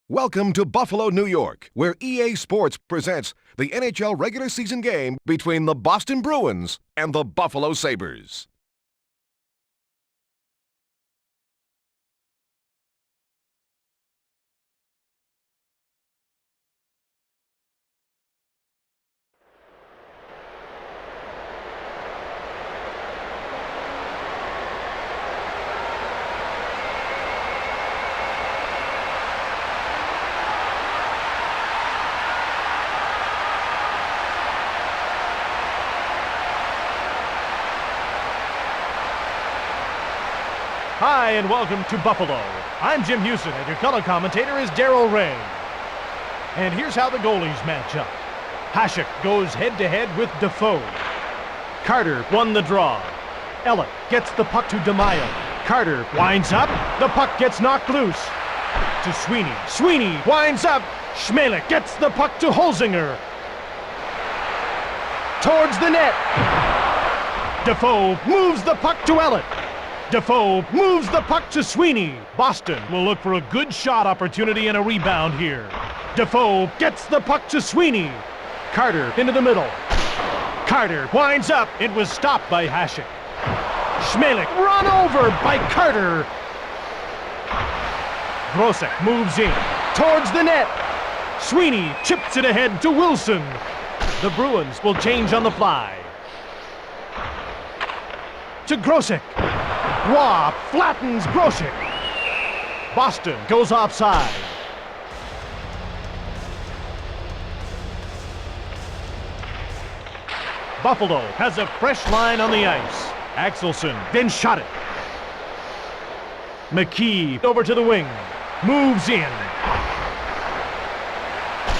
Welcome to Buffalo, New York, where EA Sports presents the NHL regular season game between the Boston Bruins and the Buffalo Sabres. Hi, and welcome to Buffalo. I'm Jim Houston, and your color commentator is Darryl Ray. And here's how the goalies match up. Hasek goes head-to-head with Defoe. Carter won the draw. Ellett gets the puck to DeMaio. Carter winds up. The puck gets knocked loose. To Sweeney. Sweeney winds up. Schmelek gets the puck to Holzinger. Towards the net. Defoe moves the puck to Ellett. Defoe moves the puck to Sweeney. Boston will look for a good shot opportunity and a rebound here. Defoe gets the puck to Sweeney. Carter into the middle. Carter winds up. It was stopped by Hasek. Schmelek run over by Carter. Grosek moves in towards the net. Sweeney chips it ahead to Wilson. The Bruins will change on the fly. To Grosek. Roy flattens Grosek. Boston goes offside. Buffalo has a fresh line on the ice. Axelson then shot it. McKee over to the wing. Moves in.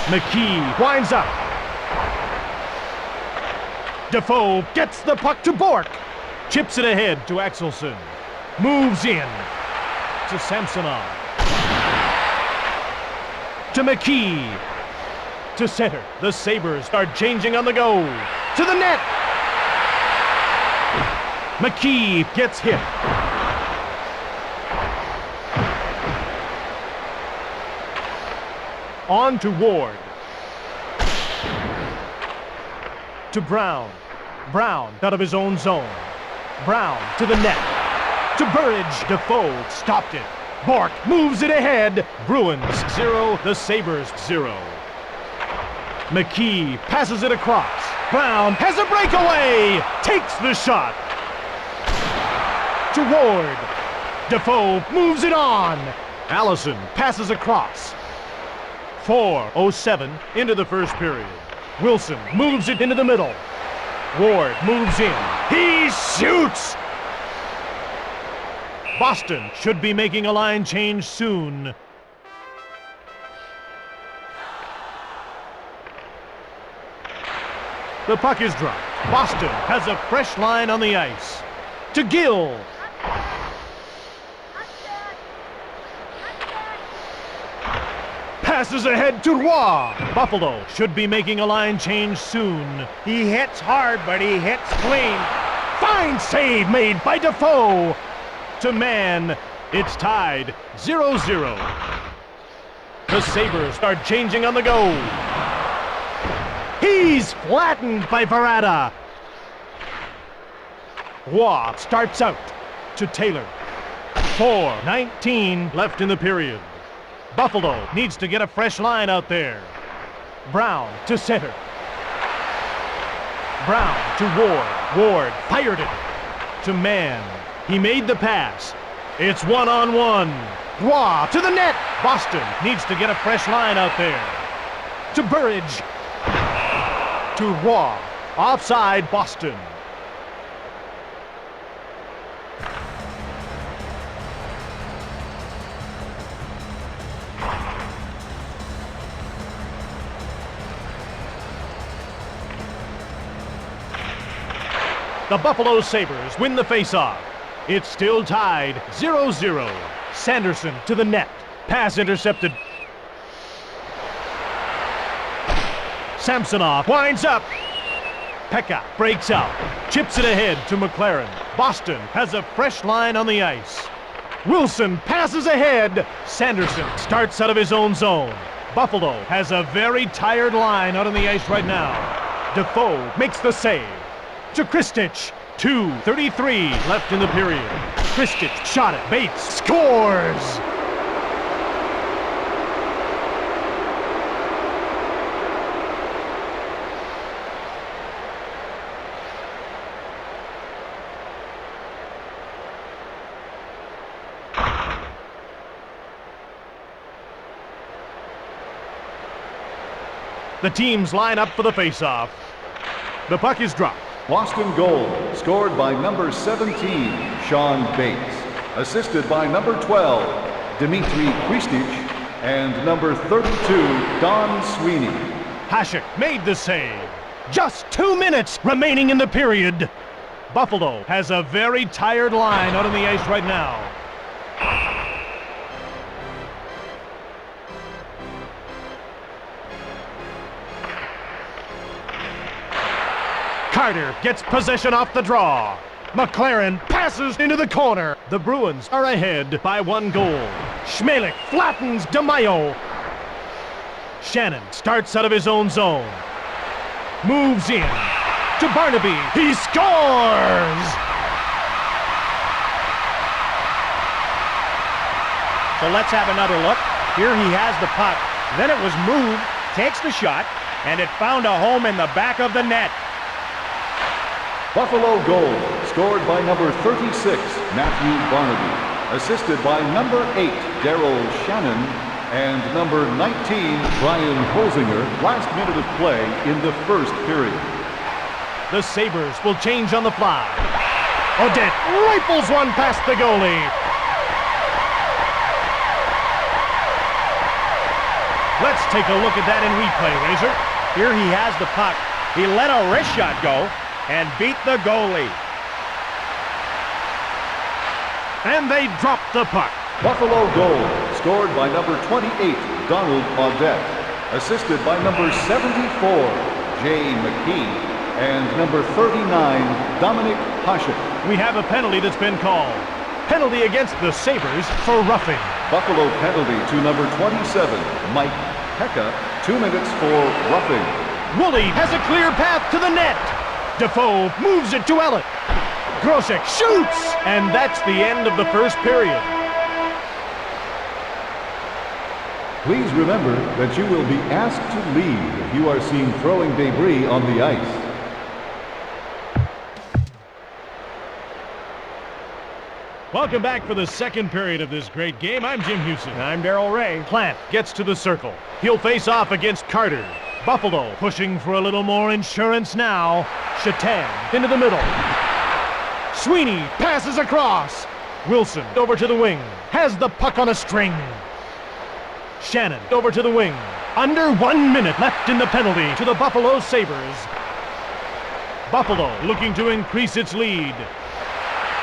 McKee winds up. Defoe gets the puck to Bork. Chips it ahead to Axelson. Moves in to Samsonov. To McKee. To center. The Sabres start changing on the go. To the net. McKee gets hit. On to Ward. To Brown. Brown out of his own zone. Brown to the net. To Burridge. Defoe stopped it. Bork moves it ahead. Bruins 0, the Sabres 0. McKee passes it across. Brown has a breakaway. Takes the shot. To Ward. Defoe moves it on. Allison passes across. 4:07 into the first period. Wilson moves it into the middle. Ward moves in. He shoots! Boston should be making a line change soon. The puck is dropped. Boston has a fresh line on the ice. To Gill. Passes ahead to Roy. Buffalo should be making a line change soon. He hits hard, but he hits clean. Fine save made by Defoe. To Mann. It's tied 0-0. The Sabres start changing on the go. He's flattened by Verada. Roy starts out to Taylor. 4:19 left in the period. Buffalo needs to get a fresh line out there. Brown to center. Brown to Ward. Ward fired it to Mann. He made the pass. It's one-on-one. Roy to the net. Boston needs to get a fresh line out there. To Burridge. To Roy. Offside, Boston. The Buffalo Sabres win the faceoff. It's still tied 0-0. Sanderson to the net. Pass intercepted. Samsonov winds up. Pekka breaks out. Chips it ahead to McLaren. Boston has a fresh line on the ice. Wilson passes ahead. Sanderson starts out of his own zone. Buffalo has a very tired line out on the ice right now. Defoe makes the save. To Kristich. 2:33 left in the period. Kristich shot it. Bates scores! The teams line up for the faceoff. The puck is dropped. Boston goal, scored by number 17, Sean Bates. Assisted by number 12, Dmitry Kristich, and number 32, Don Sweeney. Hasek made the save. Just 2 minutes remaining in the period. Buffalo has a very tired line out on the ice right now. Carter gets possession off the draw. McLaren passes into the corner. The Bruins are ahead by 1 goal. Schmelik flattens DeMaio. Shannon starts out of his own zone. Moves in to Barnaby. He scores! So let's have another look. Here he has the puck. Then it was moved, takes the shot, and it found a home in the back of the net. Buffalo goal, scored by number 36, Matthew Barnaby. Assisted by number 8, Daryl Shannon, and number 19, Brian Holzinger. Last minute of play in the first period. The Sabres will change on the fly. Odette rifles one past the goalie. Let's take a look at that in replay, Razor. Here he has the puck. He let a wrist shot go and beat the goalie. And they drop the puck. Buffalo goal, scored by number 28, Donald Audette. Assisted by number 74, Jay McKee, and number 39, Dominic Hasek. We have a penalty that's been called. Penalty against the Sabres for roughing. Buffalo penalty to number 27, Mike Pekka. 2 minutes for roughing. Woolley has a clear path to the net. Defoe moves it to Ellett. Grosek shoots! And that's the end of the first period. Please remember that you will be asked to leave if you are seen throwing debris on the ice. Welcome back for the second period of this great game. I'm Jim Houston. I'm Darryl Ray. Plant gets to the circle. He'll face off against Carter. Buffalo pushing for a little more insurance now. Shatan into the middle. Sweeney passes across. Wilson over to the wing. Has the puck on a string. Shannon over to the wing. Under 1 minute left in the penalty to the Buffalo Sabres. Buffalo looking to increase its lead.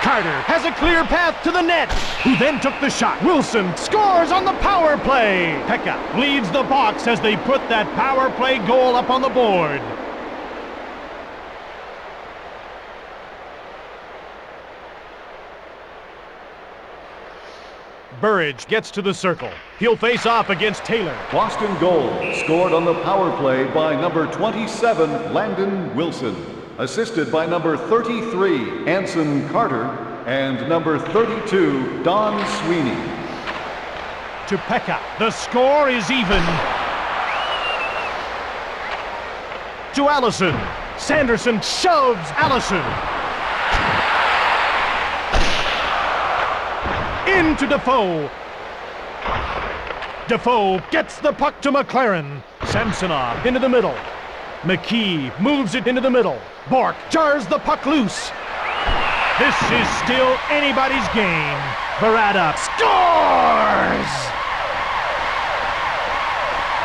Carter has a clear path to the net, who then took the shot. Wilson scores on the power play. Pekka leads the box as they put that power play goal up on the board. Burridge gets to the circle. He'll face off against Taylor. Boston goal, scored on the power play by number 27, Landon Wilson. Assisted by number 33, Anson Carter, and number 32, Don Sweeney. To Pekka. The score is even. To Allison. Sanderson shoves Allison. Into Defoe. Defoe gets the puck to McLaren. Samsonov into the middle. McKee moves it into the middle. Bork jars the puck loose. This is still anybody's game. Barada scores!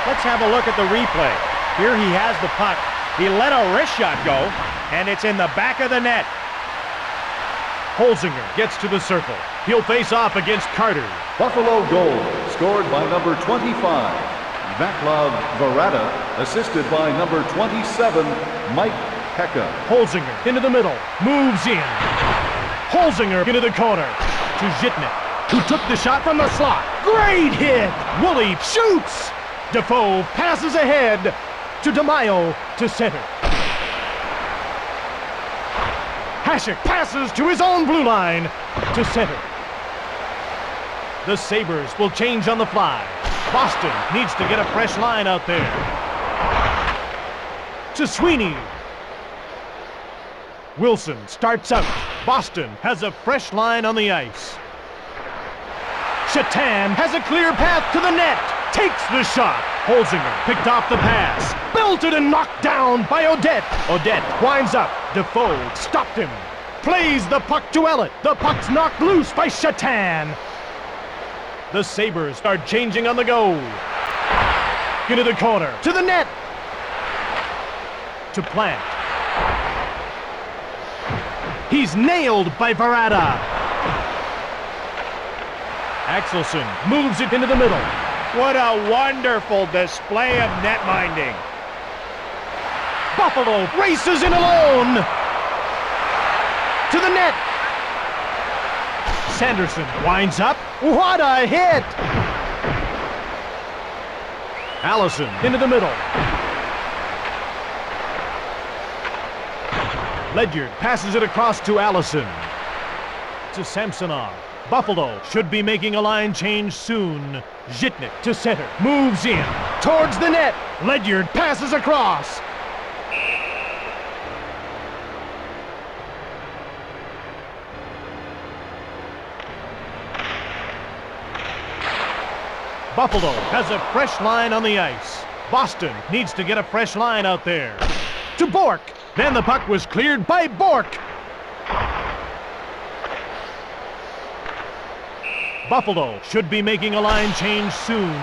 Let's have a look at the replay. Here he has the puck. He let a wrist shot go, and it's in the back of the net. Holzinger gets to the circle. He'll face off against Carter. Buffalo goal scored by number 25, Vaclav Varada, assisted by number 27, Mike Pekka. Holzinger into the middle, moves in. Holzinger into the corner to Zhitnik, who took the shot from the slot. Great hit! Woolley shoots! Defoe passes ahead to DeMaio to center. Hasek passes to his own blue line to center. The Sabres will change on the fly. Boston needs to get a fresh line out there. To Sweeney. Wilson starts out. Boston has a fresh line on the ice. Shatan has a clear path to the net. Takes the shot. Holzinger picked off the pass. Belted and knocked down by Odette. Odette winds up. Defoe stopped him. Plays the puck to Ellett. The puck's knocked loose by Shatan. The Sabres start changing on the go. Into the corner. To the net. To Plant. He's nailed by Varada. Axelson moves it into the middle. What a wonderful display of net minding. Buffalo races in alone. To the net. Sanderson winds up. What a hit! Allison into the middle. Ledyard passes it across to Allison. To Samsonov. Buffalo should be making a line change soon. Zhitnik to center. Moves in. Towards the net. Ledyard passes across. Buffalo has a fresh line on the ice. Boston needs to get a fresh line out there. To Bork. Then the puck was cleared by Bork. Buffalo should be making a line change soon.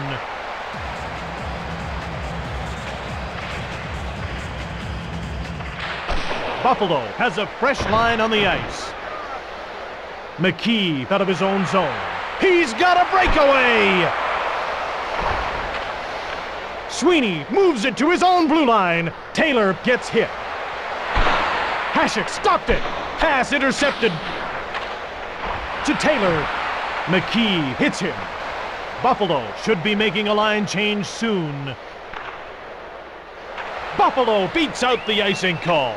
Buffalo has a fresh line on the ice. McKee out of his own zone. He's got a breakaway! Sweeney moves it to his own blue line. Taylor gets hit. Hasek stopped it. Pass intercepted. To Taylor. McKee hits him. Buffalo should be making a line change soon. Buffalo beats out the icing call.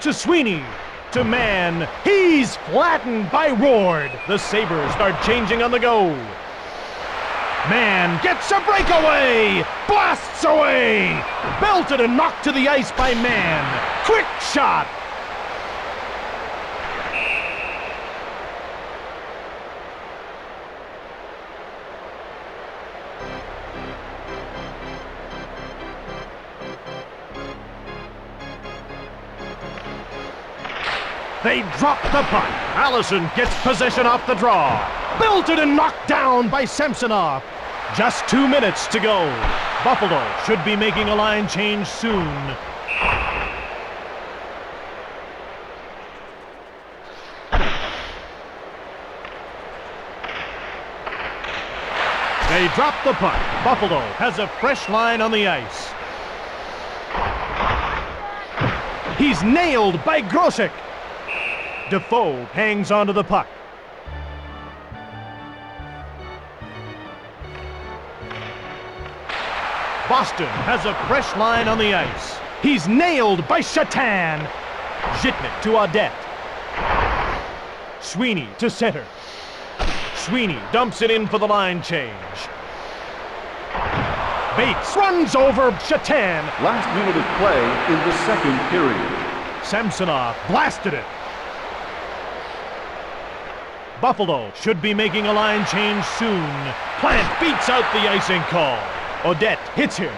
To Sweeney. To Mann. He's flattened by Ward. The Sabres start changing on the go. Mann gets a breakaway! Blasts away! Belted and knocked to the ice by Mann. Quick shot! They drop the puck. Allison gets possession off the draw. Belted and knocked down by Samsonov. Just 2 minutes to go. Buffalo should be making a line change soon. They drop the puck. Buffalo has a fresh line on the ice. He's nailed by Grosek. Defoe hangs onto the puck. Boston has a fresh line on the ice. He's nailed by Shatan. Zhitnik to Odette. Sweeney to center. Sweeney dumps it in for the line change. Bates runs over Shatan. Last minute of play in the second period. Samsonov blasted it. Buffalo should be making a line change soon. Plant beats out the icing call. Odette hits him.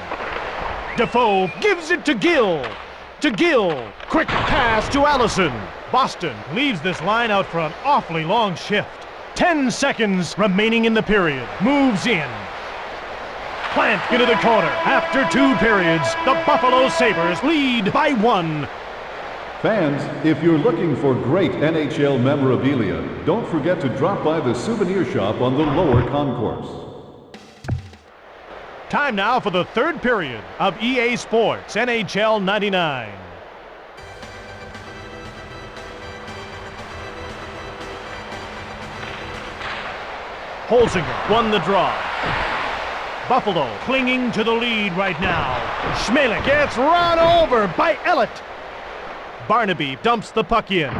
Defoe gives it to Gill. To Gill. Quick pass to Allison. Boston leaves this line out for an awfully long shift. 10 seconds remaining in the period. Moves in. Plant into the corner. After 2 periods, the Buffalo Sabres lead by 1. Fans, if you're looking for great NHL memorabilia, don't forget to drop by the souvenir shop on the lower concourse. Time now for the 3rd period of EA Sports NHL 99. Holzinger won the draw. Buffalo clinging to the lead right now. Schmeling gets run over by Ellett. Barnaby dumps the puck in.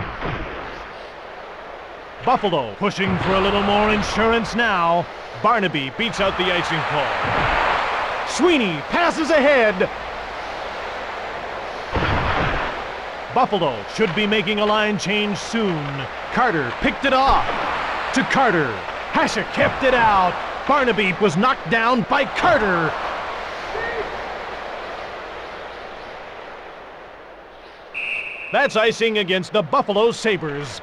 Buffalo pushing for a little more insurance now. Barnaby beats out the icing call. Sweeney passes ahead. Buffalo should be making a line change soon. Carter picked it off. To Carter. Hasek kept it out. Barnaby was knocked down by Carter. That's icing against the Buffalo Sabres.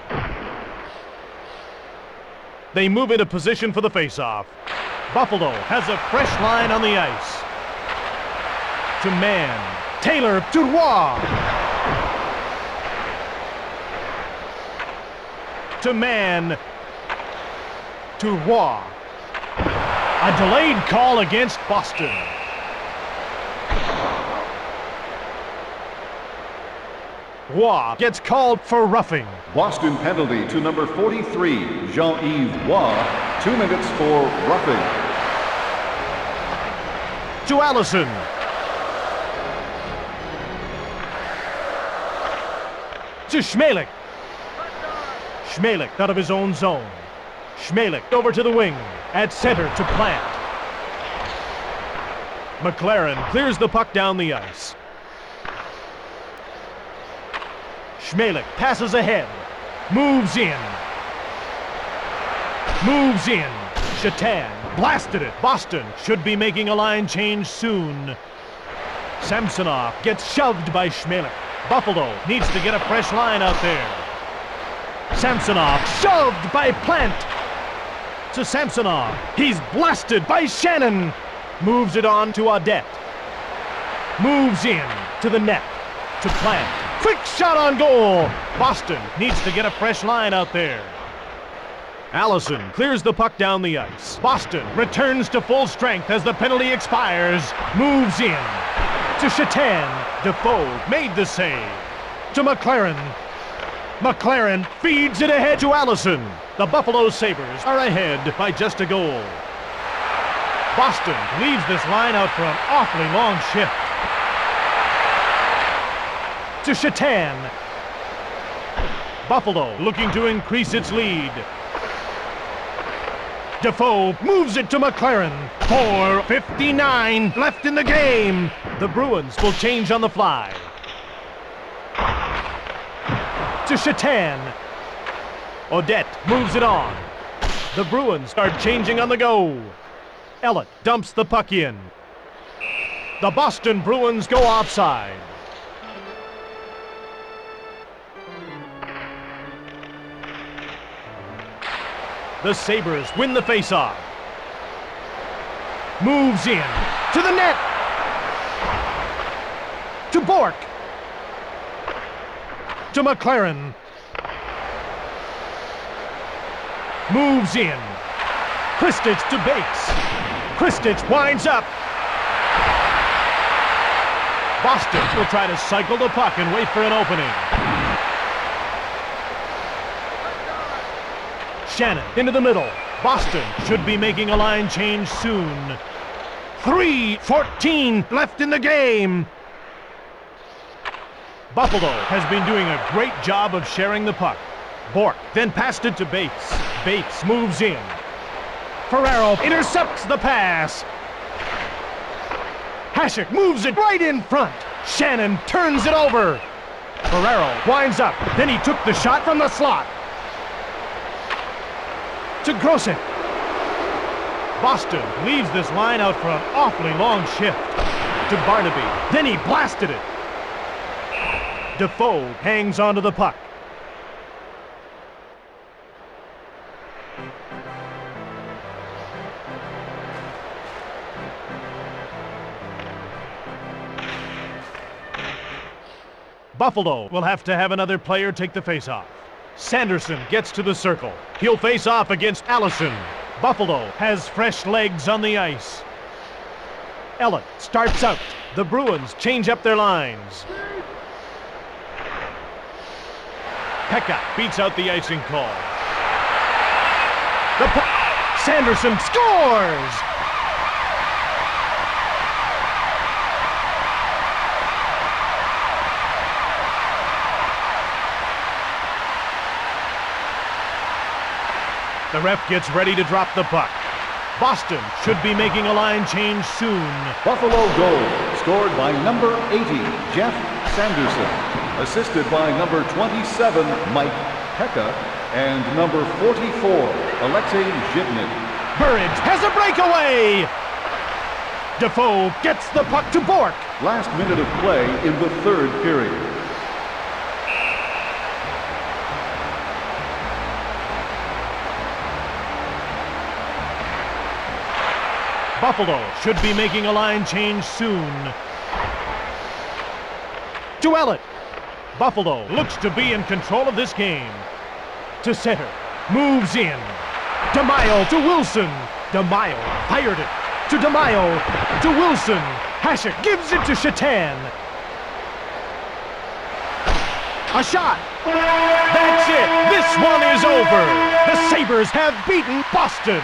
They move into position for the faceoff. Buffalo has a fresh line on the ice. To man. Taylor to Roy. To man. To Roy. A delayed call against Boston. Roy gets called for roughing. Boston penalty to number 43, Jean-Yves Roy, 2 minutes for roughing. To Allison. To Schmeling. Schmeling out of his own zone. Schmeling over to the wing. At center to Plant. McLaren clears the puck down the ice. Schmeling passes ahead. Moves in. Moves in. Shatan blasted it. Boston should be making a line change soon. Samsonov gets shoved by Schmeling. Buffalo needs to get a fresh line out there. Samsonov shoved by Plant. To Samsonov. He's blasted by Shannon. Moves it on to Audette. Moves in to the net. To Plant. Quick shot on goal. Boston needs to get a fresh line out there. Allison clears the puck down the ice. Boston returns to full strength as the penalty expires. Moves in. To Shatan. Defoe made the save. To McLaren. McLaren feeds it ahead to Allison. The Buffalo Sabres are ahead by just a goal. Boston leaves this line out for an awfully long shift. To Shatan. Buffalo looking to increase its lead. Defoe moves it to McLaren. 4:59 left in the game. The Bruins will change on the fly. To Shatan. Audette moves it on. The Bruins start changing on the go. Ellett dumps the puck in. The Boston Bruins go offside. The Sabres win the faceoff. Moves in to the net. To Bork. To McLaren. Moves in. Kristich to Bates. Kristich winds up. Boston will try to cycle the puck and wait for an opening. Shannon into the middle. Boston should be making a line change soon. 3:14 left in the game. Buffalo has been doing a great job of sharing the puck. Bork then passed it to Bates. Bates moves in. Ferraro intercepts the pass. Hasek moves it right in front. Shannon turns it over. Ferraro winds up. Then he took the shot from the slot. To Grosek. Boston leaves this line out for an awfully long shift. to Barnaby. Then he blasted it. Defoe hangs onto the puck. Buffalo will have to have another player take the faceoff. Sanderson gets to the circle. He'll face off against Allison. Buffalo has fresh legs on the ice. Ellett starts out. The Bruins change up their lines. Pekka beats out the icing call. The puck. Sanderson scores! The ref gets ready to drop the puck. Boston should be making a line change soon. Buffalo goal, scored by number 80, Jeff Sanderson. Assisted by number 27, Mike Pekka, and number 44, Alexei Zhitnik. Burridge has a breakaway! Defoe gets the puck to Bork. Last minute of play in the third period. Buffalo should be making a line change soon. To Ellett. Buffalo looks to be in control of this game. To center. Moves in. DeMaio to Wilson. DeMaio fired it. To DeMaio. To Wilson. Hasek gives it to Shatan. A shot. That's it. This one is over. The Sabres have beaten Boston.